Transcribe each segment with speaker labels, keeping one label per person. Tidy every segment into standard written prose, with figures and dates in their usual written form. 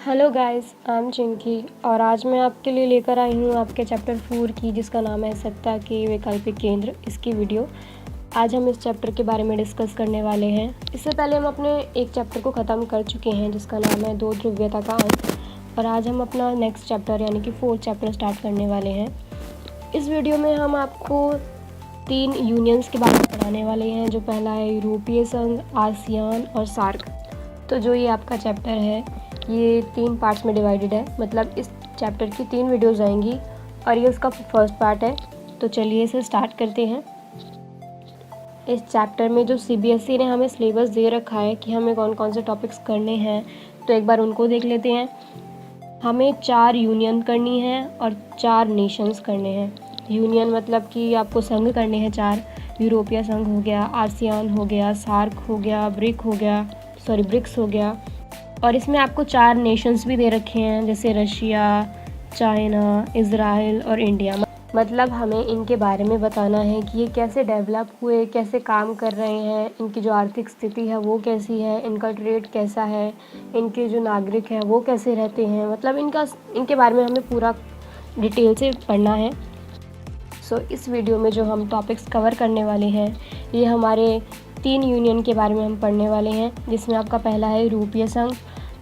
Speaker 1: Hello guys, I am Chinki और आज मैं आपके लिए लेकर आई हूँ आपके चैप्टर 4 की, जिसका नाम है सत्ता के वैकल्पिक केंद्र। इसकी वीडियो आज हम इस चैप्टर के बारे में डिस्कस करने वाले हैं। इससे पहले हम अपने एक चैप्टर को ख़त्म कर चुके हैं जिसका नाम है दो ध्रुवीयता का अंक, और आज हम अपना नेक्स्ट चैप्टर यानी कि 4th चैप्टर स्टार्ट करने वाले हैं। इस वीडियो में हम आपको 3 यूनियंस के बारे में पढ़ाने वाले हैं। जो पहला है यूरोपीय संघ, आसियान और सार्क। तो जो ये आपका चैप्टर है ये 3 पार्ट्स में डिवाइडेड है, मतलब इस चैप्टर की 3 वीडियोज़ आएंगी और ये उसका फर्स्ट पार्ट है। तो चलिए इसे स्टार्ट करते हैं। इस चैप्टर में जो CBSE ने हमें सिलेबस दे रखा है कि हमें कौन कौन से टॉपिक्स करने हैं, तो एक बार उनको देख लेते हैं। हमें 4 यूनियन करनी है और 4 नेशंस करने हैं। यूनियन मतलब कि आपको संघ करने हैं 4। यूरोपीय संघ हो गया, आसियान हो गया, सार्क हो गया, ब्रिक्स हो गया। और इसमें आपको 4 नेशंस भी दे रखे हैं, जैसे रशिया, चाइना, इज़राइल और इंडिया। मतलब हमें इनके बारे में बताना है कि ये कैसे डेवलप हुए, कैसे काम कर रहे हैं, इनकी जो आर्थिक स्थिति है वो कैसी है, इनका ट्रेड कैसा है, इनके जो नागरिक हैं वो कैसे रहते हैं। मतलब इनके बारे में हमें पूरा डिटेल से पढ़ना है। इस वीडियो में जो हम टॉपिक्स कवर करने वाले हैं ये हमारे 3 यूनियन के बारे में हम पढ़ने वाले हैं, जिसमें आपका पहला है यूरोपीय संघ,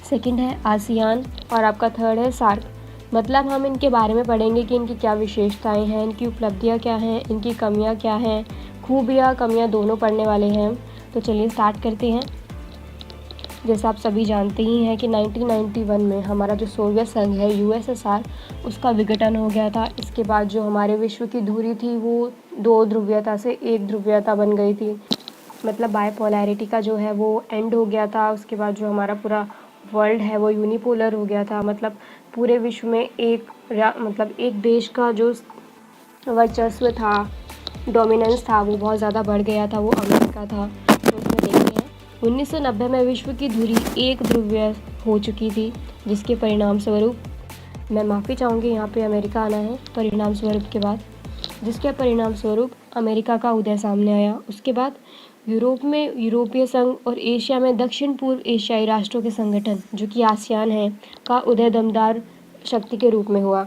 Speaker 1: सेकंड है आसियान और आपका थर्ड है सार्क। मतलब हम इनके बारे में पढ़ेंगे कि इनकी क्या विशेषताएं हैं, इनकी उपलब्धियां क्या हैं, इनकी कमियां क्या हैं, खूबियां कमियां दोनों पढ़ने वाले हैं। तो चलिए स्टार्ट करते हैं। जैसा आप सभी जानते ही हैं कि 1991 में हमारा जो सोवियत संघ है USSR, उसका विघटन हो गया था। इसके बाद जो हमारे विश्व की धुरी थी वो 2 ध्रुवीयता से 1 ध्रुवीयता बन गई थी। मतलब बायपोलैरिटी का जो है वो एंड हो गया था। उसके बाद जो हमारा पूरा वर्ल्ड है वो यूनिपोलर हो गया था। मतलब पूरे विश्व में एक देश का जो वर्चस्व था, डोमिनेंस था, वो बहुत ज़्यादा बढ़ गया था, वो अमेरिका था। तो उसमें देखते हैं 1990 में विश्व की धुरी 1 ध्रुवीय हो चुकी थी, जिसके परिणाम स्वरूप, मैं माफ़ी चाहूँगी यहाँ पे अमेरिका आना है परिणाम स्वरूप के बाद, जिसके परिणाम स्वरूप अमेरिका का उदय सामने आया। उसके बाद यूरोप में यूरोपीय संघ और एशिया में दक्षिण पूर्व एशियाई राष्ट्रों के संगठन, जो कि आसियान है, का उदय दमदार शक्ति के रूप में हुआ।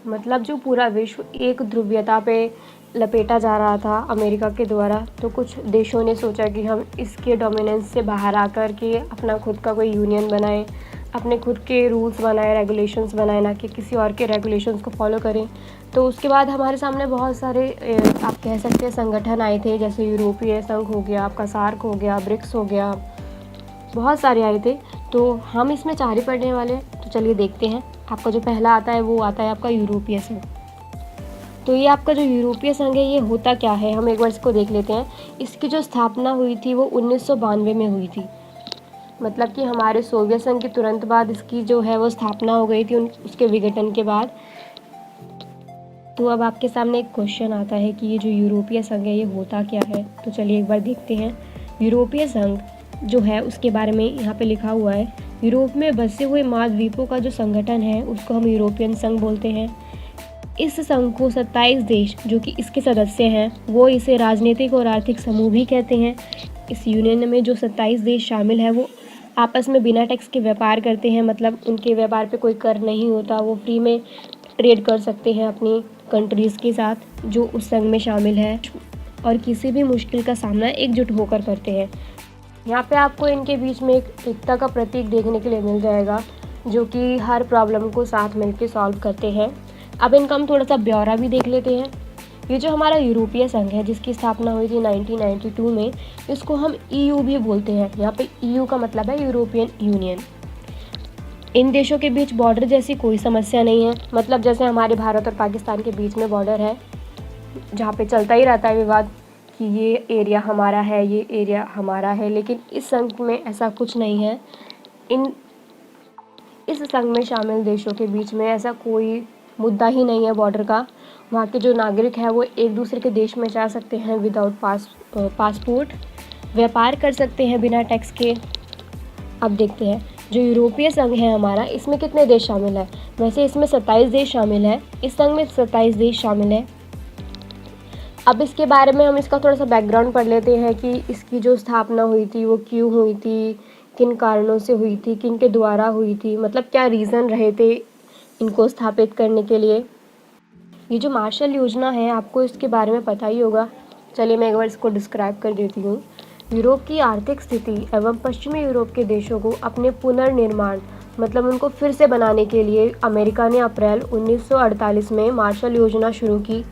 Speaker 1: मतलब जो पूरा विश्व एक ध्रुवीयता पे लपेटा जा रहा था अमेरिका के द्वारा, तो कुछ देशों ने सोचा कि हम इसके डोमिनेंस से बाहर आकर के अपना खुद का कोई यूनियन बनाएं, अपने खुद के रूल्स बनाएं, रेगुलेशंस बनाएं, ना कि किसी और के रेगुलेशंस को फॉलो करें। तो उसके बाद हमारे सामने बहुत सारे आप कह सकते हैं संगठन आए थे, जैसे यूरोपीय संघ हो गया, आपका सार्क हो गया, ब्रिक्स हो गया, बहुत सारे आए थे। तो हम इसमें 4 ही पढ़ने वाले हैं। तो चलिए देखते हैं। आपका जो पहला आता है वो आता है आपका यूरोपीय संघ। तो ये आपका जो यूरोपीय संघ है ये होता क्या है, हम एक बार इसको देख लेते हैं। इसकी जो स्थापना हुई थी वो 1992 में हुई थी। मतलब कि हमारे सोवियत संघ के तुरंत बाद इसकी जो है वो स्थापना हो गई थी, उसके विघटन के बाद। तो अब आपके सामने एक क्वेश्चन आता है कि ये जो यूरोपीय संघ है ये होता क्या है। तो चलिए एक बार देखते हैं। यूरोपीय संघ जो है उसके बारे में यहाँ पे लिखा हुआ है, यूरोप में बसे हुए महाद्वीपों का जो संगठन है उसको हम यूरोपियन संघ बोलते हैं। इस संघ को 27 देश जो कि इसके सदस्य हैं वो इसे राजनीतिक और आर्थिक समूह भी कहते हैं। इस यूनियन में जो 27 देश शामिल है वो आपस में बिना टैक्स के व्यापार करते हैं। मतलब उनके व्यापार पे कोई कर नहीं होता, वो फ्री में ट्रेड कर सकते हैं अपनी कंट्रीज़ के साथ जो उस संघ में शामिल है, और किसी भी मुश्किल का सामना एकजुट होकर करते हैं। यहाँ पे आपको इनके बीच में एक एकता का प्रतीक देखने के लिए मिल जाएगा, जो कि हर प्रॉब्लम को साथ मिलकर सॉल्व करते हैं। अब इनका हम थोड़ा सा ब्यौरा भी देख लेते हैं। ये जो हमारा यूरोपीय संघ है जिसकी स्थापना हुई थी 1992 में, इसको हम EU भी बोलते हैं। यहाँ पे EU का मतलब है यूरोपियन यूनियन। इन देशों के बीच बॉर्डर जैसी कोई समस्या नहीं है। मतलब जैसे हमारे भारत और पाकिस्तान के बीच में बॉर्डर है, जहाँ पे चलता ही रहता है विवाद कि ये एरिया हमारा है, ये एरिया हमारा है, लेकिन इस संघ में ऐसा कुछ नहीं है। इस संघ में शामिल देशों के बीच में ऐसा कोई मुद्दा ही नहीं है बॉर्डर का। वहाँ के जो नागरिक हैं वो एक दूसरे के देश में जा सकते हैं विदाउट पासपोर्ट, व्यापार कर सकते हैं बिना टैक्स के। अब देखते हैं जो यूरोपीय संघ है हमारा, इसमें कितने देश शामिल है। वैसे इसमें 27 देश शामिल है, इस संघ में 27 देश शामिल है। अब इसके बारे में हम इसका थोड़ा सा बैकग्राउंड पढ़ लेते हैं कि इसकी जो स्थापना हुई थी वो क्यों हुई थी, किन कारणों से हुई थी, किन के द्वारा हुई थी, मतलब क्या रीज़न रहे थे इनको स्थापित करने के लिए। ये जो मार्शल योजना है आपको इसके बारे में पता ही होगा, चलिए मैं एक बार इसको डिस्क्राइब कर देती हूँ। यूरोप की आर्थिक स्थिति एवं पश्चिमी यूरोप के देशों को अपने पुनर्निर्माण मतलब उनको फिर से बनाने के लिए अमेरिका ने अप्रैल 1948 में मार्शल योजना शुरू की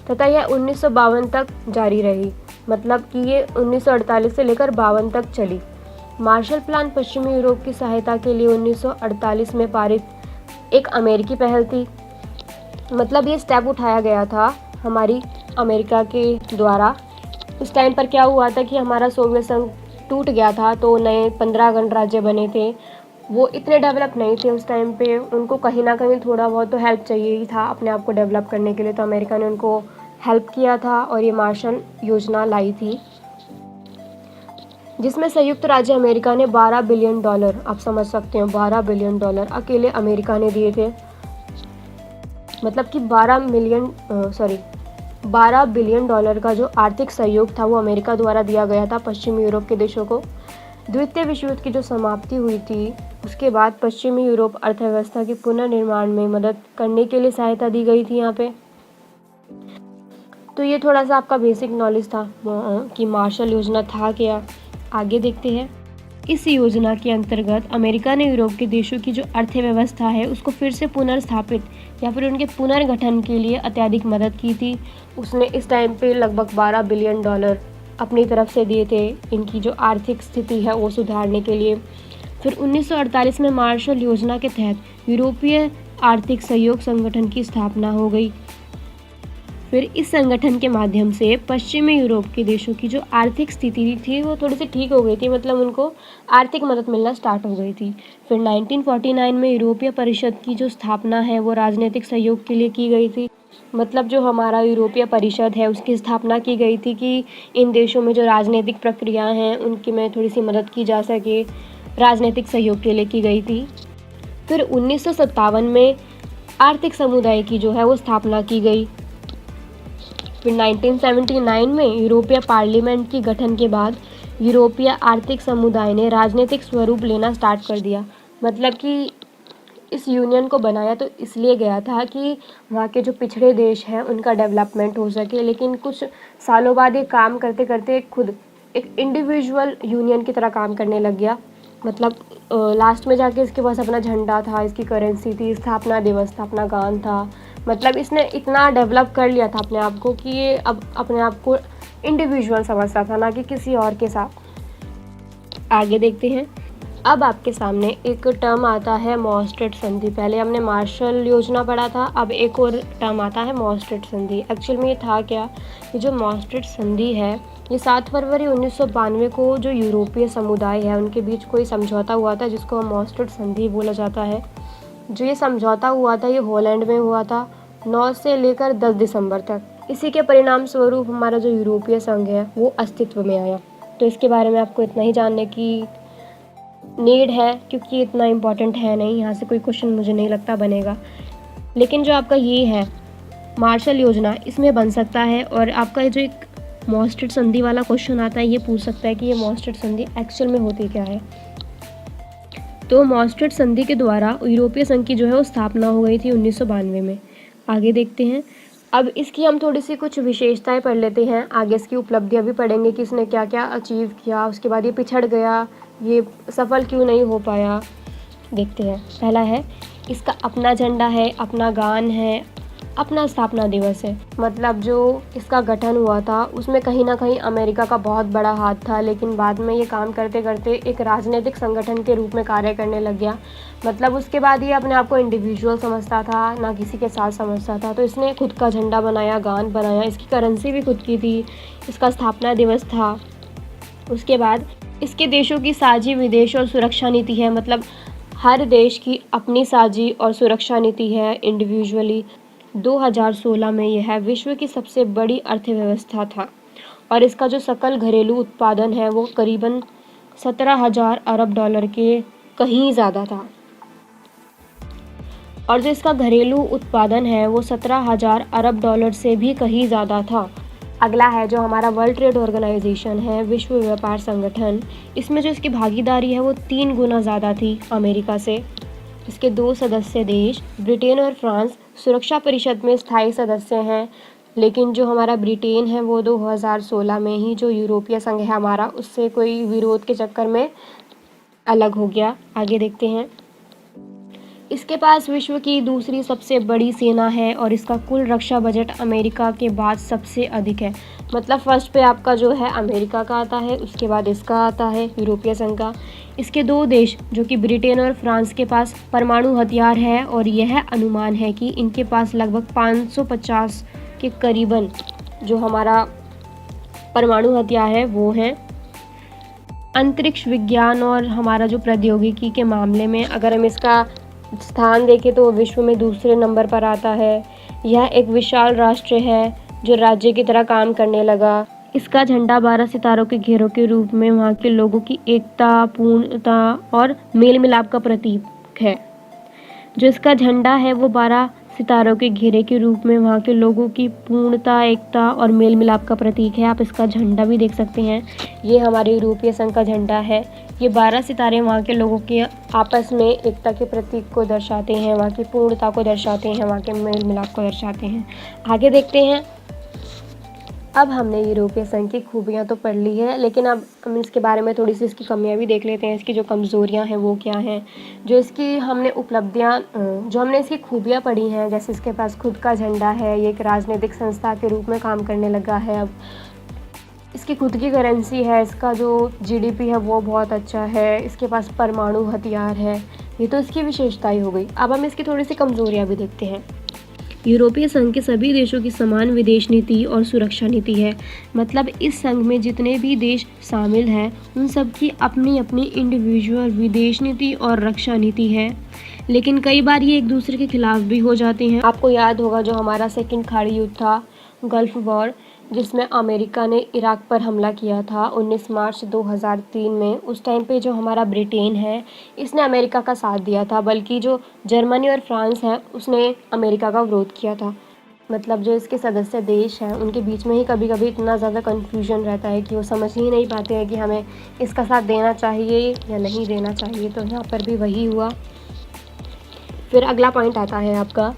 Speaker 1: तथा यह 1952 तक जारी रही। मतलब कि ये 1948 से लेकर 52 तक चली। मार्शल प्लान पश्चिमी यूरोप की सहायता के लिए 1948 में पारित एक अमेरिकी पहल थी। मतलब ये स्टेप उठाया गया था हमारी अमेरिका के द्वारा। उस टाइम पर क्या हुआ था कि हमारा सोवियत संघ टूट गया था, तो नए 15 गणराज्य बने थे। वो इतने डेवलप नहीं थे उस टाइम पे, उनको कहीं ना कहीं थोड़ा बहुत तो हेल्प चाहिए ही था अपने आप को डेवलप करने के लिए, तो अमेरिका ने उनको हेल्प किया था और ये मार्शल योजना लाई थी, जिसमें संयुक्त राज्य अमेरिका ने $12 बिलियन, आप समझ सकते हो $12 बिलियन अकेले अमेरिका ने दिए थे। मतलब कि $12 बिलियन का जो आर्थिक सहयोग था वो अमेरिका द्वारा दिया गया था पश्चिमी यूरोप के देशों को। द्वितीय विश्व युद्ध की जो समाप्ति हुई थी उसके बाद पश्चिमी यूरोप अर्थव्यवस्था के पुनर्निर्माण में मदद करने के लिए सहायता दी गई थी यहाँ पे। तो ये थोड़ा सा आपका बेसिक नॉलेज था कि मार्शल योजना था क्या। आगे देखते हैं। इस योजना के अंतर्गत अमेरिका ने यूरोप के देशों की जो अर्थव्यवस्था है उसको फिर से पुनर्स्थापित या फिर उनके पुनर्गठन के लिए अत्यधिक मदद की थी। उसने इस टाइम पे लगभग $12 बिलियन अपनी तरफ से दिए थे इनकी जो आर्थिक स्थिति है वो सुधारने के लिए। फिर 1948 में मार्शल योजना के तहत यूरोपीय आर्थिक सहयोग संगठन की स्थापना हो गई। फिर इस संगठन के माध्यम से पश्चिमी यूरोप के देशों की जो आर्थिक स्थिति थी वो थोड़ी सी ठीक हो गई थी, मतलब उनको आर्थिक मदद मिलना स्टार्ट हो गई थी। फिर 1949 में यूरोपीय परिषद की जो स्थापना है वो राजनीतिक सहयोग के लिए की गई थी। मतलब जो हमारा यूरोपीय परिषद है उसकी स्थापना की गई थी कि इन देशों में जो राजनीतिक प्रक्रियाएं हैं उनकी में थोड़ी सी मदद की जा सके, राजनीतिक सहयोग के लिए की गई थी। फिर 1957 में आर्थिक समुदाय की जो है वो स्थापना की गई। फिर 1979 में यूरोपीय पार्लियामेंट की गठन के बाद यूरोपीय आर्थिक समुदाय ने राजनीतिक स्वरूप लेना स्टार्ट कर दिया। मतलब कि इस यूनियन को बनाया तो इसलिए गया था कि वहाँ के जो पिछड़े देश हैं उनका डेवलपमेंट हो सके, लेकिन कुछ सालों बाद ये काम करते करते खुद एक इंडिविजुअल यूनियन की तरह काम करने लग गया। मतलब लास्ट में जाके इसके पास अपना झंडा था, इसकी करेंसी थी, स्थापना दिवस था, अपना गान था। मतलब इसने इतना डेवलप कर लिया था अपने आप को कि ये अब अपने आप को इंडिविजुअल समझता था, ना कि किसी और के साथ। आगे देखते हैं। अब आपके सामने एक टर्म आता है मॉस्ट्रेट संधि। पहले हमने मार्शल योजना पढ़ा था, अब एक और टर्म आता है मॉस्ट्रेट संधि। एक्चुअल में ये था क्या, ये जो मॉस्ट्रेट संधि है ये 7 फरवरी 1992 को जो यूरोपीय समुदाय है उनके बीच कोई समझौता हुआ था जिसको मॉस्ट्रेट संधि बोला जाता है। जो ये समझौता हुआ था ये हॉलैंड में हुआ था 9 से लेकर 10 दिसंबर तक। इसी के परिणाम स्वरूप हमारा जो यूरोपीय संघ है वो अस्तित्व में आया। तो इसके बारे में आपको इतना ही जानने की नीड है, क्योंकि इतना इम्पॉर्टेंट है नहीं, यहाँ से कोई क्वेश्चन मुझे नहीं लगता बनेगा। लेकिन जो आपका ये है मार्शल योजना, इसमें बन सकता है। और आपका जो एक मॉस्ट्रेट संधि वाला क्वेश्चन आता है ये पूछ सकता है कि ये मॉस्ट्रेट संधि एक्चुअल में होती क्या है। तो मॉस्ट्रेट संधि के द्वारा यूरोपीय संघ की जो है वो स्थापना हो गई थी 1992 में। आगे देखते हैं। अब इसकी हम थोड़ी सी कुछ विशेषताएं पढ़ लेते हैं, आगे इसकी उपलब्धियां भी पढ़ेंगे कि इसने क्या क्या अचीव किया, उसके बाद ये पिछड़ गया, ये सफल क्यों नहीं हो पाया। देखते हैं। पहला है इसका अपना झंडा है, अपना गान है, अपना स्थापना दिवस है। मतलब जो इसका गठन हुआ था उसमें कहीं ना कहीं अमेरिका का बहुत बड़ा हाथ था, लेकिन बाद में ये काम करते करते एक राजनीतिक संगठन के रूप में कार्य करने लग गया। मतलब उसके बाद ये अपने आप को इंडिविजुअल समझता था, ना किसी के साथ समझता था। तो इसने खुद का झंडा बनाया, गान बनाया, इसकी करेंसी भी खुद की थी, इसका स्थापना दिवस था। उसके बाद इसके देशों की साझी विदेश और सुरक्षा नीति है। मतलब हर देश की अपनी साझी और सुरक्षा नीति है इंडिविजुअली। 2016 में यह विश्व की सबसे बड़ी अर्थव्यवस्था था और इसका जो सकल घरेलू उत्पादन है वो करीबन 17,000 अरब डॉलर के कहीं ज़्यादा था। और जो इसका घरेलू उत्पादन है वो 17,000 अरब डॉलर से भी कहीं ज़्यादा था। अगला है जो हमारा वर्ल्ड ट्रेड ऑर्गेनाइजेशन है, विश्व व्यापार संगठन। इसमें जो इसकी भागीदारी है वो 3 गुना ज़्यादा थी अमेरिका से। इसके 2 सदस्य देश ब्रिटेन और फ्रांस सुरक्षा परिषद में स्थायी सदस्य हैं, लेकिन जो हमारा ब्रिटेन है वो 2016 में ही जो यूरोपीय संघ है हमारा, उससे कोई विरोध के चक्कर में अलग हो गया। आगे देखते हैं। इसके पास विश्व की दूसरी सबसे बड़ी सेना है और इसका कुल रक्षा बजट अमेरिका के बाद सबसे अधिक है। मतलब फर्स्ट पे आपका जो है अमेरिका का आता है, उसके बाद इसका आता है यूरोपीय संघ का। इसके 2 देश जो कि ब्रिटेन और फ्रांस के पास परमाणु हथियार है और यह अनुमान है कि इनके पास लगभग 550 के करीबन जो हमारा परमाणु हथियार है वो है। अंतरिक्ष विज्ञान और हमारा जो प्रौद्योगिकी के मामले में अगर हम इसका स्थान देखें तो विश्व में दूसरे नंबर पर आता है। यह एक विशाल राष्ट्र है जो राज्य की तरह काम करने लगा। इसका झंडा 12 सितारों के घेरों के रूप में वहाँ के लोगों की एकता, पूर्णता और मेल मिलाप का प्रतीक है। जो इसका झंडा है वो 12 सितारों के घेरे के रूप में वहाँ के लोगों की पूर्णता, एकता और मेल मिलाप का प्रतीक है। आप इसका झंडा भी देख सकते हैं। ये हमारे यूरोपीय संघ का झंडा है। ये 12 सितारे वहाँ के लोगों के आपस में एकता के प्रतीक को दर्शाते हैं, वहाँ की पूर्णता को दर्शाते हैं, वहाँ के मेल मिलाप को दर्शाते हैं। आगे देखते हैं। अब हमने यूरोपीय संघ की खूबियाँ तो पढ़ ली है, लेकिन अब हम इसके बारे में थोड़ी सी इसकी कमियाँ भी देख लेते हैं। इसकी जो कमज़ोरियाँ हैं वो क्या हैं। जो इसकी हमने उपलब्धियाँ जो हमने इसकी खूबियाँ पढ़ी हैं, जैसे इसके पास खुद का झंडा है, ये एक राजनीतिक संस्था के रूप में काम करने लगा है। अब इसकी खुद की करेंसी है, इसका जो जीडीपी है वो बहुत अच्छा है, इसके पास परमाणु हथियार है। ये तो इसकी विशेषताएं हो गई। अब हम इसकी थोड़ी सी कमज़ोरियाँ भी देखते हैं। यूरोपीय संघ के सभी देशों की समान विदेश नीति और सुरक्षा नीति है। मतलब इस संघ में जितने भी देश शामिल हैं उन सब की अपनी अपनी इंडिविजुअल विदेश नीति और रक्षा नीति है, लेकिन कई बार ये एक दूसरे के खिलाफ भी हो जाते हैं। आपको याद होगा जो हमारा सेकंड खाड़ी युद्ध था, गल्फ वॉर, जिसमें अमेरिका ने इराक पर हमला किया था 19 मार्च 2003 में। उस टाइम पे जो हमारा ब्रिटेन है इसने अमेरिका का साथ दिया था, बल्कि जो जर्मनी और फ्रांस है उसने अमेरिका का विरोध किया था। मतलब जो इसके सदस्य देश हैं उनके बीच में ही कभी कभी इतना ज़्यादा कन्फ्यूजन रहता है कि वो समझ ही नहीं पाते हैं कि हमें इसका साथ देना चाहिए या नहीं देना चाहिए। तो यहाँ पर भी वही हुआ। फिर अगला पॉइंट आता है आपका,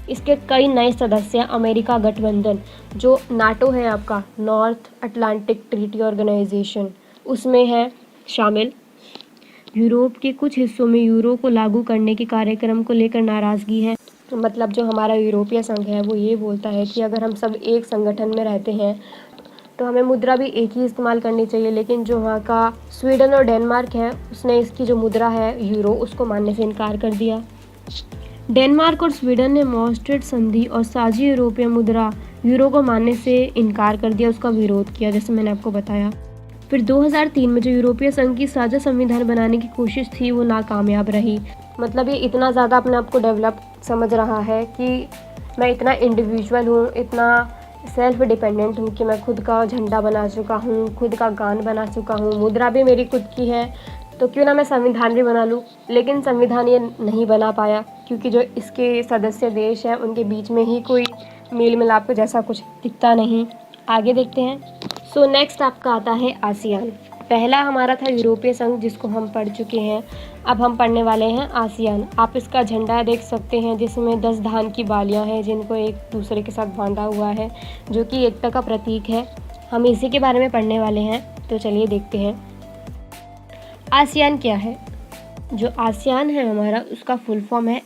Speaker 1: इसके कई नए सदस्य अमेरिका गठबंधन जो नाटो है आपका, नॉर्थ अटलांटिक ट्रीटी ऑर्गेनाइजेशन, उसमें है शामिल। यूरोप के कुछ हिस्सों में यूरो को लागू करने के कार्यक्रम को लेकर नाराज़गी है। मतलब जो हमारा यूरोपीय संघ है वो ये बोलता है कि अगर हम सब एक संगठन में रहते हैं तो हमें मुद्रा भी एक ही इस्तेमाल करनी चाहिए। लेकिन जो वहाँ का स्वीडन और डेनमार्क है उसने इसकी जो मुद्रा है यूरो उसको मानने से इनकार कर दिया। डेनमार्क और स्वीडन ने मॉस्ट्रिट संधि और साझी यूरोपीय मुद्रा यूरो को मानने से इनकार कर दिया, उसका विरोध किया, जैसे मैंने आपको बताया। फिर 2003 में जो यूरोपीय संघ की साझा संविधान बनाने की कोशिश थी वो नाकामयाब रही। मतलब ये इतना ज़्यादा अपने आप को डेवलप समझ रहा है कि मैं इतना इंडिविजुअल हूँ, इतना सेल्फ डिपेंडेंट हूँ कि मैं खुद का झंडा बना चुका हूँ, खुद का गान बना चुका हूँ, मुद्रा भी मेरी खुद की है, तो क्यों ना मैं संविधान भी बना लूँ। लेकिन संविधान ये नहीं बना पाया क्योंकि जो इसके सदस्य देश हैं उनके बीच में ही कोई मेल मिलाप जैसा कुछ दिखता नहीं। आगे देखते हैं। सो नेक्स्ट आपका आता है आसियान। पहला हमारा था यूरोपीय संघ जिसको हम पढ़ चुके हैं। अब हम पढ़ने वाले हैं आसियान। आप इसका झंडा देख सकते हैं जिसमें 10 धान की बालियां हैं जिनको एक दूसरे के साथ बांधा हुआ है, जो कि एकता का प्रतीक है। हम इसी के बारे में पढ़ने वाले हैं, तो चलिए देखते हैं। आसियान क्या है। जो आसियान है हमारा, उसका फुल फॉर्म है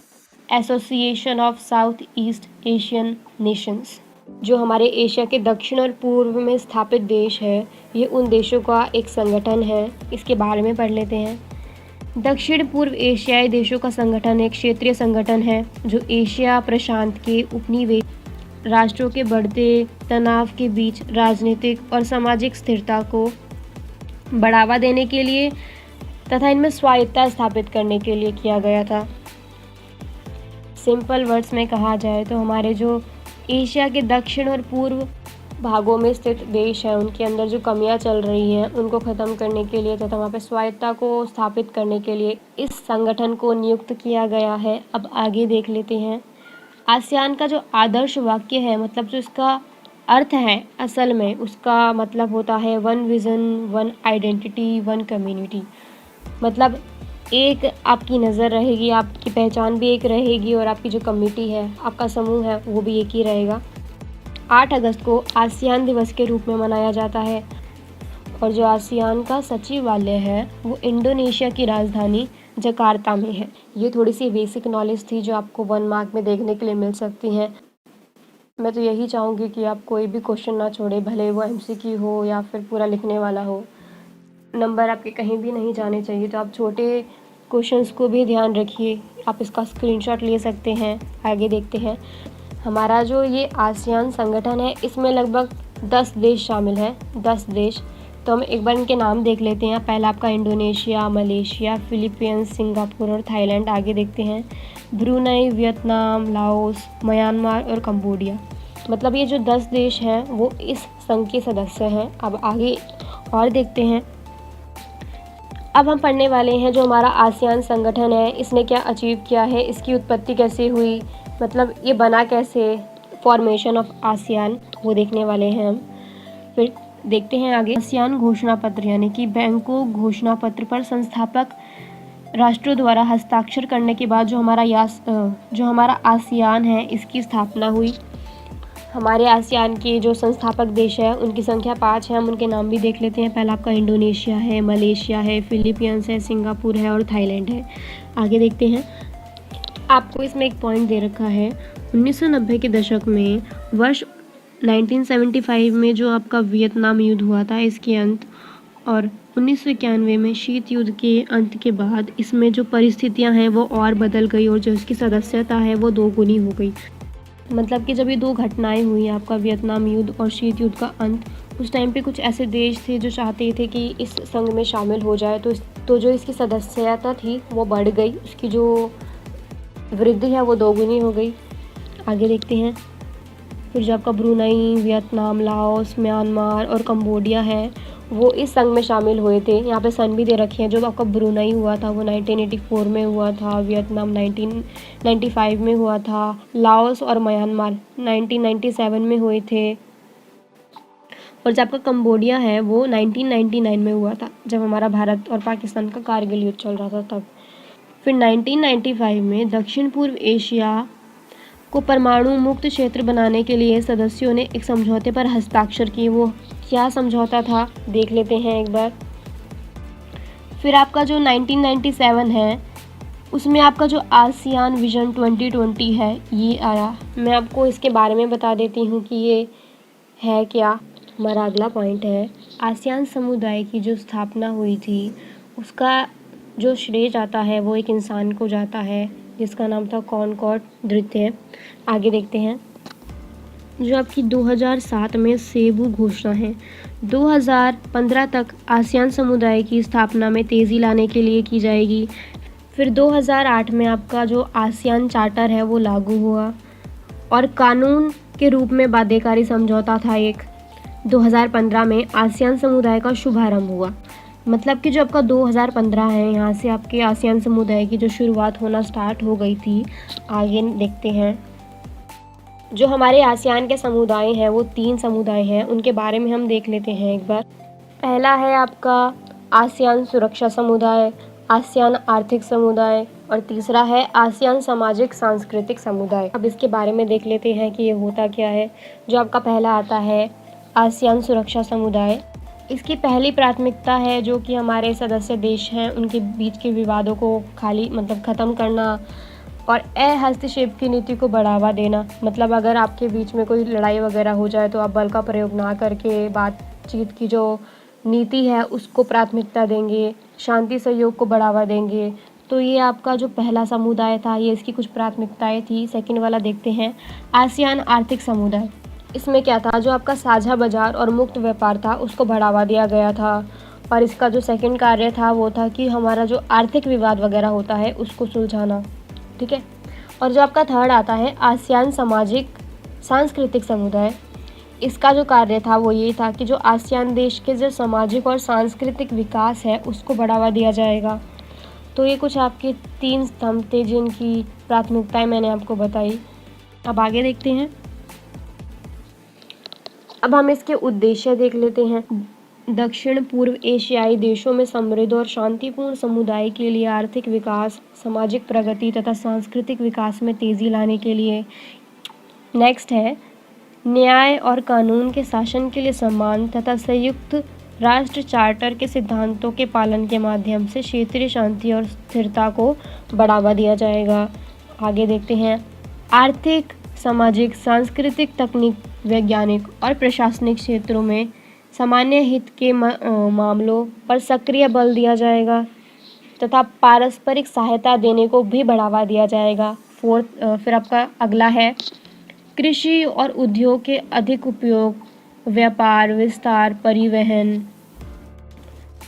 Speaker 1: association of south east Asian Nations. जो हमारे एशिया के दक्षिण और पूर्व में स्थापित देश है, ये उन देशों का एक संगठन है। इसके बारे में पढ़ लेते हैं। दक्षिण पूर्व एशियाई देशों का संगठन एक क्षेत्रीय संगठन है जो एशिया प्रशांत के उपनिवेश राष्ट्रों के बढ़ते तनाव के बीच राजनीतिक और सामाजिक स्थिरता को बढ़ावा देने के लिए तथा इनमें स्वायत्तता स्थापित करने के लिए किया गया था। सिंपल वर्ड्स में कहा जाए तो हमारे जो एशिया के दक्षिण और पूर्व भागों में स्थित देश हैं उनके अंदर जो कमियां चल रही हैं उनको ख़त्म करने के लिए तथा वहाँ पे स्वायत्तता को स्थापित करने के लिए इस संगठन को नियुक्त किया गया है। अब आगे देख लेते हैं। आसियान का जो आदर्श वाक्य है, मतलब जो इसका अर्थ है असल में उसका मतलब होता है one vision, one identity, one community. मतलब एक आपकी नज़र रहेगी, आपकी पहचान भी एक रहेगी और आपकी जो कम्युनिटी है, आपका समूह है, वो भी एक ही रहेगा। 8 अगस्त को आसियान दिवस के रूप में मनाया जाता है और जो आसियान का सचिवालय है वो इंडोनेशिया की राजधानी जकार्ता में है। ये थोड़ी सी बेसिक नॉलेज थी जो आपको 1 मार्क में देखने के लिए मिल सकती हैं। मैं तो यही चाहूँगी कि आप कोई भी क्वेश्चन ना छोड़े, भले वो MCQ हो या फिर पूरा लिखने वाला हो। नंबर आपके कहीं भी नहीं जाने चाहिए, तो आप छोटे क्वेश्चंस को भी ध्यान रखिए। आप इसका स्क्रीनशॉट ले सकते हैं। आगे देखते हैं। हमारा जो ये आसियान संगठन है इसमें लगभग 10 देश शामिल हैं, 10 देश। तो हम एक बार इनके नाम देख लेते हैं। पहला आपका इंडोनेशिया, मलेशिया, फिलीपींस, सिंगापुर और थाईलैंड। आगे देखते हैं ब्रुनई, वियतनाम, लाओस, म्यांमार और कंबोडिया। मतलब ये जो 10 देश हैं वो इस संघ के सदस्य हैं। अब आगे और देखते हैं। अब हम पढ़ने वाले हैं जो हमारा आसियान संगठन है इसने क्या अचीव किया है, इसकी उत्पत्ति कैसे हुई, मतलब ये बना कैसे, फॉर्मेशन ऑफ आसियान, वो देखने वाले हैं हम। फिर देखते हैं आगे आसियान घोषणा पत्र यानी कि बैंकॉक घोषणा पत्र पर संस्थापक राष्ट्रों द्वारा हस्ताक्षर करने के बाद जो हमारा आसियान है इसकी स्थापना हुई। हमारे आसियान के जो संस्थापक देश है उनकी संख्या 5 है। हम उनके नाम भी देख लेते हैं। पहला आपका इंडोनेशिया है, मलेशिया है, फिलीपींस है, सिंगापुर है और थाईलैंड है। आगे देखते हैं। आपको इसमें एक पॉइंट दे रखा है 1990 के दशक में वर्ष 1975 में जो आपका वियतनाम युद्ध हुआ था इसके अंत, और 1991 में शीत युद्ध के अंत के बाद इसमें जो परिस्थितियां हैं वो और बदल गई और जो इसकी सदस्यता है वो 2 गुनी हो गई। मतलब कि जब ये 2 घटनाएं हुई, आपका वियतनाम युद्ध और शीत युद्ध का अंत, उस टाइम पे कुछ ऐसे देश थे जो चाहते थे कि इस संघ में शामिल हो जाए, तो जो इसकी सदस्यता थी वो बढ़ गई, उसकी जो वृद्धि है वो 2 गुनी हो गई। आगे देखते हैं। फिर जो आपका ब्रुनई, वियतनाम, लाओस, म्यांमार और कंबोडिया है वो इस संघ में शामिल हुए थे। यहाँ पे सन भी दे रखे हैं। जो आपका ब्रुनई हुआ था वो 1984 में हुआ था, वियतनाम 1995 में हुआ था, लाओस और म्यांमार 1997 में हुए थे, और जो आपका कंबोडिया है वो 1999 में हुआ था, जब हमारा भारत और पाकिस्तान का कारगिल युद्ध चल रहा था तब। फिर 1995 में दक्षिण पूर्व एशिया को परमाणु मुक्त क्षेत्र बनाने के लिए सदस्यों ने एक समझौते पर हस्ताक्षर किए। वो क्या समझौता था देख लेते हैं एक बार। फिर आपका जो 1997 है उसमें आपका जो आसियान विजन 2020 है ये आया। मैं आपको इसके बारे में बता देती हूँ कि ये है क्या। हमारा अगला पॉइंट है आसियान समुदाय की जो स्थापना हुई थी उसका जो श्रेय जाता है वो एक इंसान को जाता है जिसका नाम था कॉनकॉर्ड द्वितीय। आगे देखते हैं। जो आपकी 2007 में सेबू घोषणा है, 2015 तक आसियान समुदाय की स्थापना में तेज़ी लाने के लिए की जाएगी। फिर 2008 में आपका जो आसियान चार्टर है वो लागू हुआ और कानून के रूप में बाध्यकारी समझौता था एक। 2015 में आसियान समुदाय का शुभारंभ हुआ। मतलब कि जो आपका 2015 है यहाँ से आपके आसियान समुदाय की जो शुरुआत होना स्टार्ट हो गई थी। आगे देखते हैं। जो हमारे आसियान के समुदाय हैं वो 3 समुदाय हैं, उनके बारे में हम देख लेते हैं एक बार। पहला है आपका आसियान सुरक्षा समुदाय, आसियान आर्थिक समुदाय और तीसरा है आसियान सामाजिक सांस्कृतिक समुदाय। अब इसके बारे में देख लेते हैं कि ये होता क्या है। जो आपका पहला आता है आसियान सुरक्षा समुदाय, इसकी पहली प्राथमिकता है जो कि हमारे सदस्य देश हैं उनके बीच के विवादों को ख़त्म करना और हस्तक्षेप की नीति को बढ़ावा देना। मतलब अगर आपके बीच में कोई लड़ाई वगैरह हो जाए तो आप बल का प्रयोग ना करके बातचीत की जो नीति है उसको प्राथमिकता देंगे, शांति सहयोग को बढ़ावा देंगे। तो ये आपका जो पहला समुदाय था ये इसकी कुछ प्राथमिकताएं थी। सेकंड वाला देखते हैं आसियान आर्थिक समुदाय। इसमें क्या था, जो आपका साझा बाजार और मुक्त व्यापार था उसको बढ़ावा दिया गया था और इसका जो सेकंड कार्य था वो था कि हमारा जो आर्थिक विवाद वगैरह होता है उसको सुलझाना। ठीक है। और जो आपका थर्ड आता है आसियान सामाजिक सांस्कृतिक समुदाय, इसका जो कार्य था वो ये था कि जो आसियान देश के जो सामाजिक और सांस्कृतिक विकास है उसको बढ़ावा दिया जाएगा। तो ये कुछ आपके 3 स्तंभ थे जिनकी प्राथमिकताएं मैंने आपको बताई। अब आगे देखते हैं। अब हम इसके उद्देश्य देख लेते हैं। दक्षिण पूर्व एशियाई देशों में समृद्ध और शांतिपूर्ण समुदाय के लिए आर्थिक विकास, सामाजिक प्रगति तथा सांस्कृतिक विकास में तेजी लाने के लिए। नेक्स्ट है न्याय और कानून के शासन के लिए सम्मान तथा संयुक्त राष्ट्र चार्टर के सिद्धांतों के पालन के माध्यम से क्षेत्रीय शांति और स्थिरता को बढ़ावा दिया जाएगा। आगे देखते हैं आर्थिक, सामाजिक, सांस्कृतिक, तकनीक, वैज्ञानिक और प्रशासनिक क्षेत्रों में सामान्य हित के मामलों पर सक्रिय बल दिया जाएगा तथा पारस्परिक सहायता देने को भी बढ़ावा दिया जाएगा। फिर आपका अगला है कृषि और उद्योग के अधिक उपयोग, व्यापार विस्तार, परिवहन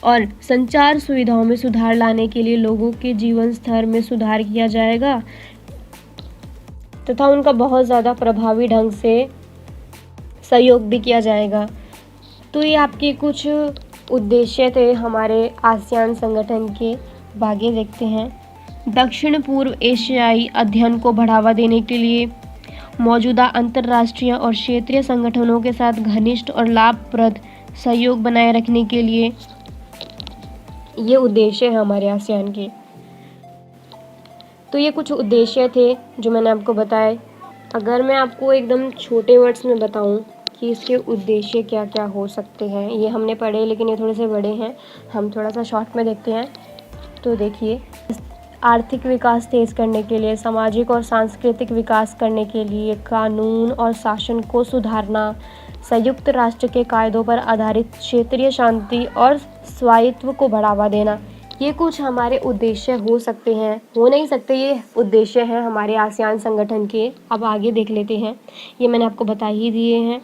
Speaker 1: और संचार सुविधाओं में सुधार लाने के लिए लोगों के जीवन स्तर में सुधार किया जाएगा तथा उनका बहुत ज़्यादा प्रभावी ढंग से सहयोग भी किया जाएगा। तो ये आपके कुछ उद्देश्य थे हमारे आसियान संगठन के। आगे देखते हैं दक्षिण पूर्व एशियाई अध्ययन को बढ़ावा देने के लिए मौजूदा अंतर्राष्ट्रीय और क्षेत्रीय संगठनों के साथ घनिष्ठ और लाभप्रद सहयोग बनाए रखने के लिए ये उद्देश्य है हमारे आसियान के। तो ये कुछ उद्देश्य थे जो मैंने आपको बताए। अगर मैं आपको एकदम छोटे वर्ड्स में बताऊं कि इसके उद्देश्य क्या क्या हो सकते हैं, ये हमने पढ़े लेकिन ये थोड़े से बड़े हैं, हम थोड़ा सा शॉर्ट में देखते हैं। तो देखिए आर्थिक विकास तेज करने के लिए, सामाजिक और सांस्कृतिक विकास करने के लिए, कानून और शासन को सुधारना, संयुक्त राष्ट्र के कायदों पर आधारित क्षेत्रीय शांति और स्वायत्व को बढ़ावा देना, ये कुछ हमारे उद्देश्य हो सकते हैं। हो नहीं सकते, ये उद्देश्य हैं हमारे आसियान संगठन के। अब आगे देख लेते हैं, ये मैंने आपको बता ही दिए हैं।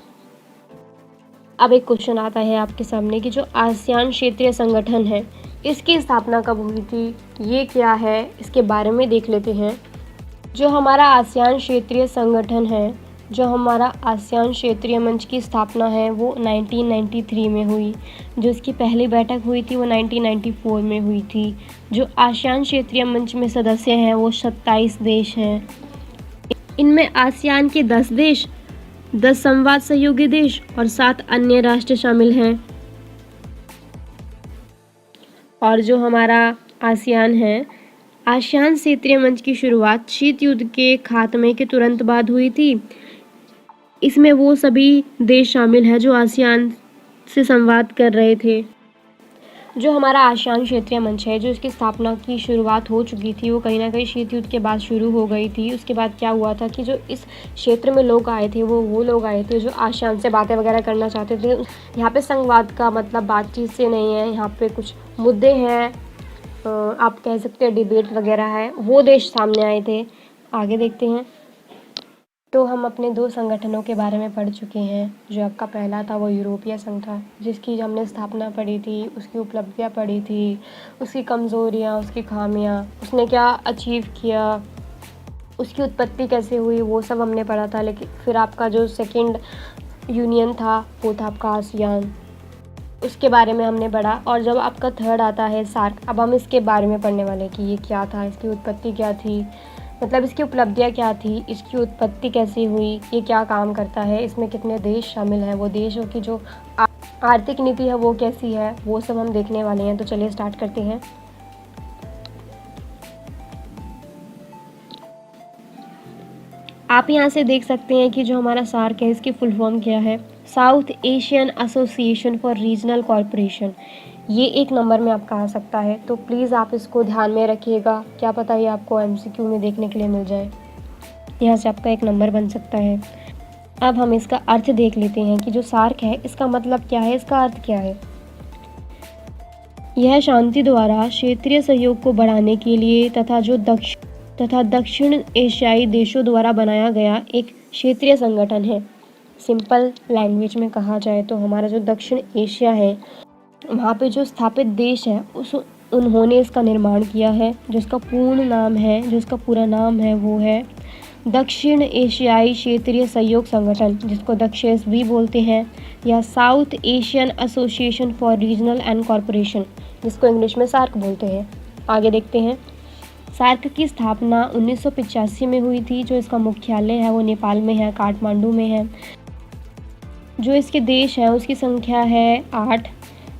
Speaker 1: अब एक क्वेश्चन आता है आपके सामने कि जो आसियान क्षेत्रीय संगठन है इसकी स्थापना कब हुई थी, ये क्या है, इसके बारे में देख लेते हैं। जो हमारा आसियान क्षेत्रीय संगठन है, जो हमारा आसियान क्षेत्रीय मंच की स्थापना है वो 1993 में हुई। जो इसकी पहली बैठक हुई थी वो 1994 में हुई थी। जो आसियान क्षेत्रीय मंच में सदस्य हैं वो 27 देश हैं। इनमें आसियान के 10 देश, 10 संवाद सहयोगी देश और 7 अन्य राष्ट्र शामिल हैं। और जो हमारा आसियान है, आसियान क्षेत्रीय मंच की शुरुआत शीत युद्ध के खात्मे के तुरंत बाद हुई थी। इसमें वो सभी देश शामिल हैं जो आसियान से संवाद कर रहे थे। जो हमारा आसियान क्षेत्रीय मंच है, जो इसकी स्थापना की शुरुआत हो चुकी थी, वो कहीं ना कहीं शीत युद्ध के बाद शुरू हो गई थी। उसके बाद क्या हुआ था कि जो इस क्षेत्र में लोग आए थे वो लोग आए थे जो आसियान से बातें वगैरह करना चाहते थे। यहाँ पे संवाद का मतलब बातचीत से नहीं है, यहाँ पे कुछ मुद्दे हैं, आप कह सकते हैं डिबेट वगैरह है, वो देश सामने आए थे। आगे देखते हैं। तो हम अपने 2 संगठनों के बारे में पढ़ चुके हैं। जो आपका पहला था वो यूरोपीय संघ था, जिसकी हमने स्थापना पढ़ी थी, उसकी उपलब्धियाँ पढ़ी थी, उसकी कमज़ोरियाँ, उसकी खामियाँ, उसने क्या अचीव किया, उसकी उत्पत्ति कैसे हुई, वो सब हमने पढ़ा था। लेकिन फिर आपका जो सेकंड यूनियन था वो था आपका आसियान, उसके बारे में हमने पढ़ा। और जब आपका थर्ड आता है सार्क, अब हम इसके बारे में पढ़ने वाले कि ये क्या था, इसकी उत्पत्ति क्या थी, मतलब इसकी उपलब्धियाँ क्या थी, इसकी उत्पत्ति कैसी हुई, ये क्या काम करता है, इसमें कितने देश शामिल हैं, वो देशों की जो आर्थिक नीति है वो कैसी है, वो सब हम देखने वाले हैं। तो चलिए स्टार्ट करते हैं। आप यहाँ से देख सकते हैं कि जो हमारा सार्क है इसकी फुल फॉर्म क्या है, south Asian association for regional corporation. ये 1 नंबर में आपका आ सकता है, तो प्लीज़ आप इसको ध्यान में रखिएगा, क्या पता ये आपको MCQ में देखने के लिए मिल जाए, यहाँ से आपका 1 नंबर बन सकता है। अब हम इसका अर्थ देख लेते हैं कि जो सार्क है इसका मतलब क्या है, इसका अर्थ क्या है। यह शांति द्वारा क्षेत्रीय सहयोग को बढ़ाने के लिए तथा दक्षिण एशियाई देशों द्वारा बनाया गया एक क्षेत्रीय संगठन है। सिंपल लैंग्वेज में कहा जाए तो हमारा जो दक्षिण एशिया है वहाँ पे जो स्थापित देश है उन्होंने इसका निर्माण किया है, जिसका पूरा नाम है वो है दक्षिण एशियाई क्षेत्रीय सहयोग संगठन, जिसको दक्षेस भी बोलते हैं, या south Asian association for regional and corporation, जिसको इंग्लिश में सार्क बोलते हैं। आगे देखते हैं। सार्क की स्थापना 1985 में हुई थी। जो इसका मुख्यालय है वो नेपाल में है, काठमांडू में है। जो इसके देश हैं उसकी संख्या है 8।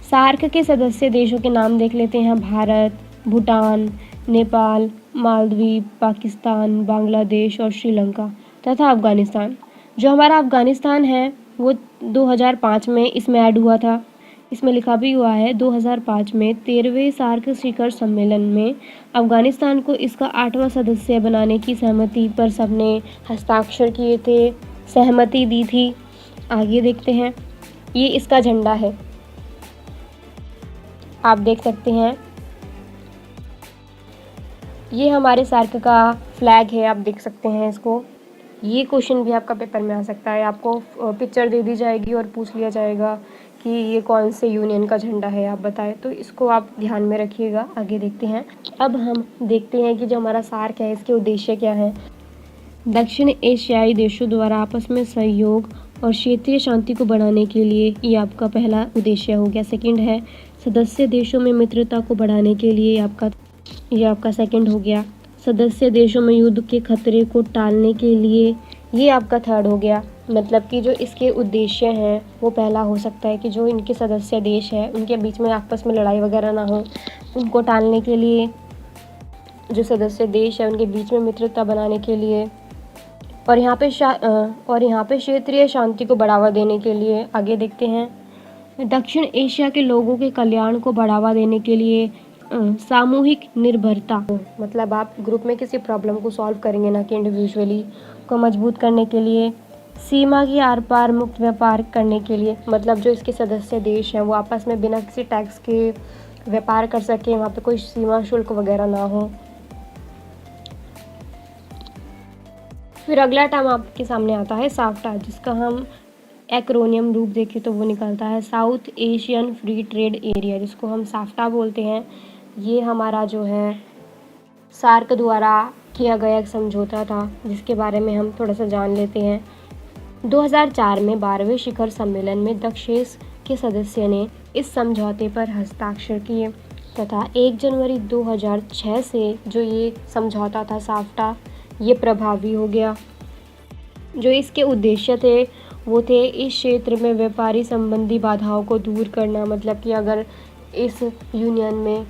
Speaker 1: सार्क के सदस्य देशों के नाम देख लेते हैं। भारत, भूटान, नेपाल, मालदीव, पाकिस्तान, बांग्लादेश और श्रीलंका तथा अफ़गानिस्तान। जो हमारा अफ़गानिस्तान है वो 2005 में इसमें ऐड हुआ था। इसमें लिखा भी हुआ है 2005 में 13वें सार्क शिखर सम्मेलन में अफ़गानिस्तान को इसका 8वां सदस्य बनाने की सहमति पर सबने हस्ताक्षर किए थे, सहमति दी थी। आगे देखते हैं, ये इसका झंडा है, आप देख सकते हैं। ये हमारे सार्क का फ्लैग है, आप देख सकते हैं इसको। ये क्वेश्चन भी आपका पेपर में आ सकता है, आपको पिक्चर दे दी जाएगी और पूछ लिया जाएगा कि ये कौन से यूनियन का झंडा है, आप बताएं। तो इसको आप ध्यान में रखिएगा। आगे देखते हैं। अब हम देखते हैं कि जो हमारा सार्क है इसके उद्देश्य क्या है। दक्षिण एशियाई देशों द्वारा आपस में सहयोग और क्षेत्रीय शांति को बढ़ाने के लिए ये आपका पहला उद्देश्य हो गया। सेकंड है सदस्य देशों में मित्रता को बढ़ाने के लिए ये आपका सेकंड हो गया। सदस्य देशों में युद्ध के खतरे को टालने के लिए ये आपका थर्ड हो गया। मतलब कि जो इसके उद्देश्य हैं वो पहला हो सकता है कि जो इनके सदस्य देश हैं उनके बीच में आपस में लड़ाई वगैरह ना हो, उनको टालने के लिए जो सदस्य देश है उनके बीच में मित्रता बनाने के लिए, और यहाँ पे क्षेत्रीय शांति को बढ़ावा देने के लिए। आगे देखते हैं। दक्षिण एशिया के लोगों के कल्याण को बढ़ावा देने के लिए सामूहिक निर्भरता, मतलब आप ग्रुप में किसी प्रॉब्लम को सॉल्व करेंगे ना कि इंडिविजुअली, को मजबूत करने के लिए। सीमा के आर पार मुक्त व्यापार करने के लिए, मतलब जो इसके सदस्य देश हैं वो आपस में बिना किसी टैक्स के व्यापार कर सके, वहाँ पे कोई सीमा शुल्क वगैरह ना हो। फिर अगला टर्म आपके सामने आता है साफ्टा, जिसका हम एक्रोनियम रूप देखें तो वो निकलता है south Asian free trade area, जिसको हम साफ्टा बोलते हैं। ये हमारा जो है सार्क द्वारा किया गया एक समझौता था, जिसके बारे में हम थोड़ा सा जान लेते हैं। 2004 में 12वें शिखर सम्मेलन में दक्षेश के सदस्य ने इस समझौते पर हस्ताक्षर किए तथा 1 जनवरी 2006 से जो ये समझौता था साफ्टा, ये प्रभावी हो गया। जो इसके उद्देश्य थे वो थे इस क्षेत्र में व्यापारी संबंधी बाधाओं को दूर करना, मतलब कि अगर इस यूनियन में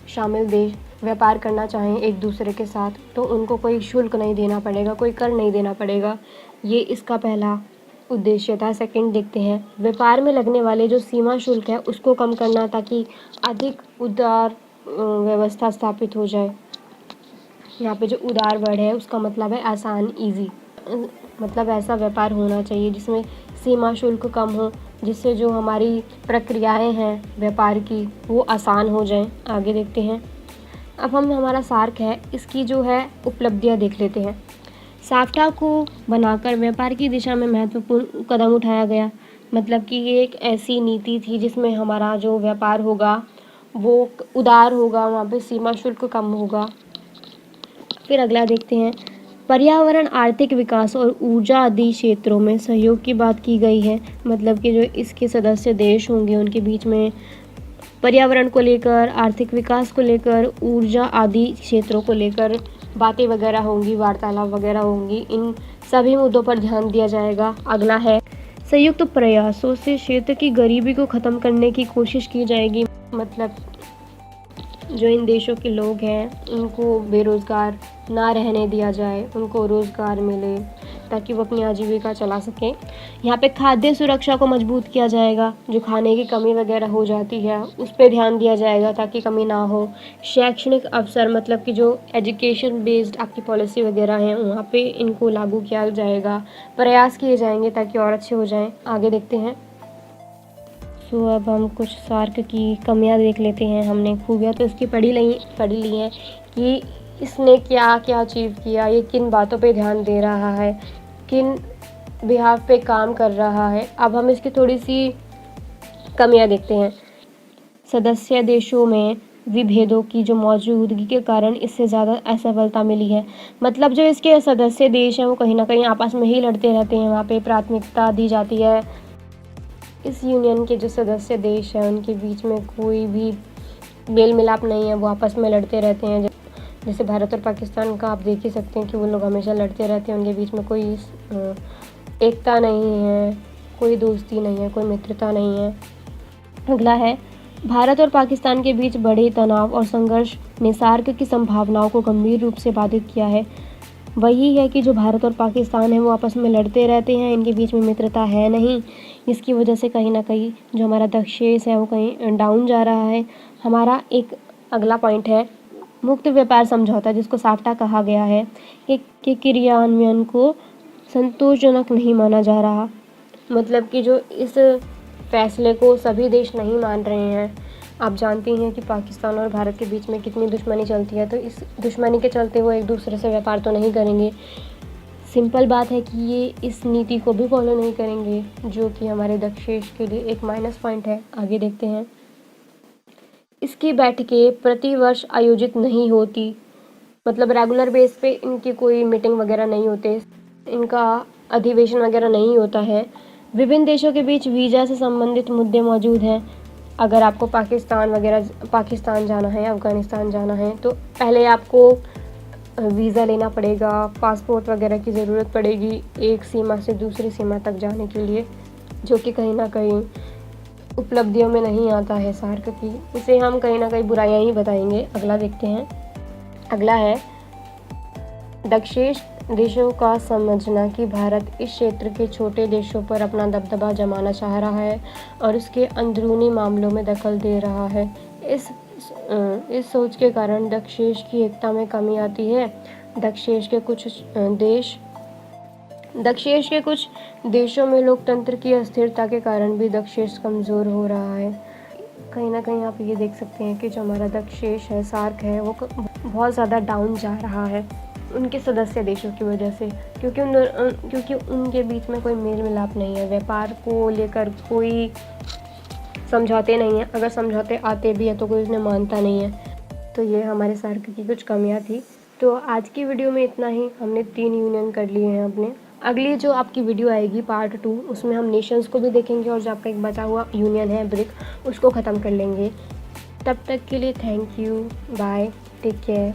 Speaker 1: शामिल देश व्यापार करना चाहें एक दूसरे के साथ तो उनको कोई शुल्क नहीं देना पड़ेगा, कोई कर नहीं देना पड़ेगा। ये इसका पहला उद्देश्य था। सेकंड देखते हैं, व्यापार में लगने वाले जो सीमा शुल्क है उसको कम करना ताकि अधिक उदार व्यवस्था स्थापित हो जाए। यहाँ पे जो उदार वर्ड है उसका मतलब है आसान, ईजी, मतलब ऐसा व्यापार होना चाहिए जिसमें सीमा शुल्क कम हो, जिससे जो हमारी प्रक्रियाएं हैं व्यापार की वो आसान हो जाएं। आगे देखते हैं। अब हम हमारा सार्क है इसकी जो है उपलब्धियां देख लेते हैं। साफ्टा को बनाकर व्यापार की दिशा में महत्वपूर्ण कदम उठाया गया, मतलब कि ये एक ऐसी नीति थी जिसमें हमारा जो व्यापार होगा वो उदार होगा, वहाँ पे सीमा शुल्क कम होगा। फिर अगला देखते हैं, पर्यावरण, आर्थिक विकास और ऊर्जा आदि क्षेत्रों में सहयोग की बात की गई है, मतलब कि जो इसके सदस्य देश होंगे उनके बीच में पर्यावरण को लेकर, आर्थिक विकास को लेकर, ऊर्जा आदि क्षेत्रों को लेकर बातें वगैरह होंगी, वार्तालाप वगैरह होंगी। इन सभी मुद्दों पर ध्यान दिया जाएगा। अगला है, संयुक्त प्रयासों से क्षेत्र की गरीबी को ख़त्म करने की कोशिश की जाएगी, मतलब जो इन देशों के लोग हैं उनको बेरोज़गार ना रहने दिया जाए, उनको रोज़गार मिले ताकि वो अपनी आजीविका चला सकें। यहाँ पे खाद्य सुरक्षा को मजबूत किया जाएगा, जो खाने की कमी वगैरह हो जाती है उस पर ध्यान दिया जाएगा ताकि कमी ना हो। शैक्षणिक अवसर, मतलब कि जो एजुकेशन बेस्ड आपकी पॉलिसी वगैरह हैं वहाँ पे इनको लागू किया जाएगा, प्रयास किए जाएंगे ताकि और अच्छे हो जाएँ। आगे देखते हैं। अब हम कुछ सार्क की कमियां देख लेते हैं। हमने खूबियाँ तो इसकी पढ़ ली हैं कि इसने क्या क्या अचीव किया, ये किन बातों पे ध्यान दे रहा है, किन बिहाफ पे काम कर रहा है। अब हम इसकी थोड़ी सी कमियां देखते हैं। सदस्य देशों में विभेदों की जो मौजूदगी के कारण इससे ज़्यादा असफलता मिली है, मतलब जो इसके सदस्य देश हैं वो कहीं ना कहीं आपस में ही लड़ते रहते हैं, वहाँ पे प्राथमिकता दी जाती है। इस यूनियन के जो सदस्य देश हैं उनके बीच में कोई भी मेल मिलाप नहीं है, वो आपस में लड़ते रहते हैं। जैसे भारत और पाकिस्तान का आप देख ही सकते हैं कि वो लोग हमेशा लड़ते रहते हैं, उनके बीच में कोई एकता नहीं है, कोई दोस्ती नहीं है, कोई मित्रता नहीं है। अगला है, भारत और पाकिस्तान के बीच बढ़े तनाव और संघर्ष ने सार्क की संभावनाओं को गंभीर रूप से बाधित किया है। वही है कि जो भारत और पाकिस्तान है वो आपस में लड़ते रहते हैं, इनके बीच में मित्रता है नहीं, इसकी वजह से कहीं ना कहीं जो हमारा दक्षेश है वो कहीं डाउन जा रहा है। हमारा एक अगला पॉइंट है मुक्त व्यापार समझौता, जिसको साफ्टा कहा गया है, कि क्रियान्वयन को संतोषजनक नहीं माना जा रहा। मतलब कि जो इस फैसले को सभी देश नहीं मान रहे हैं। आप जानती हैं कि पाकिस्तान और भारत के बीच में कितनी दुश्मनी चलती है, तो इस दुश्मनी के चलते वो एक दूसरे से व्यापार तो नहीं करेंगे। सिंपल बात है कि ये इस नीति को भी फॉलो नहीं करेंगे, जो कि हमारे दक्षेश के लिए एक माइनस पॉइंट है। आगे देखते हैं। इसकी बैठकें प्रतिवर्ष आयोजित नहीं होती, मतलब रेगुलर बेस पे इनकी कोई मीटिंग वगैरह नहीं होते, इनका अधिवेशन वगैरह नहीं होता है। विभिन्न देशों के बीच वीज़ा से संबंधित मुद्दे मौजूद हैं। अगर आपको पाकिस्तान जाना है, अफ़गानिस्तान जाना है, तो पहले आपको वीज़ा लेना पड़ेगा, पासपोर्ट वगैरह की ज़रूरत पड़ेगी एक सीमा से दूसरी सीमा तक जाने के लिए, जो कि कहीं ना कहीं उपलब्धियों में नहीं आता है सार्क की। इसे हम कहीं ना कहीं बुराइयां ही बताएंगे। अगला देखते हैं। अगला है, दक्षेश देशों का समझना कि भारत इस क्षेत्र के छोटे देशों पर अपना दबदबा जमाना चाह रहा है और उसके अंदरूनी मामलों में दखल दे रहा है। इस सोच के कारण दक्षेश की एकता में कमी आती है। दक्षेश के कुछ देशों में लोकतंत्र की अस्थिरता के कारण भी दक्षेश कमज़ोर हो रहा है। कहीं ना कहीं आप ये देख सकते हैं कि जो हमारा दक्षेश है, सार्क है, वो बहुत ज़्यादा डाउन जा रहा है उनके सदस्य देशों की वजह से, क्योंकि उनके बीच में कोई मेल मिलाप नहीं है। व्यापार को लेकर कोई समझौते नहीं है, अगर समझौते आते भी हैं तो कोई उसने मानता नहीं है। तो ये हमारे सार्क की कुछ कमियां थी। तो आज की वीडियो में इतना ही। हमने 3 यूनियन कर लिए हैं अपने। अगली जो आपकी वीडियो आएगी पार्ट 2, उसमें हम नेशंस को भी देखेंगे और जो आपका एक बचा हुआ यूनियन है ब्रिक, उसको ख़त्म कर लेंगे। तब तक के लिए thank you, bye, take care.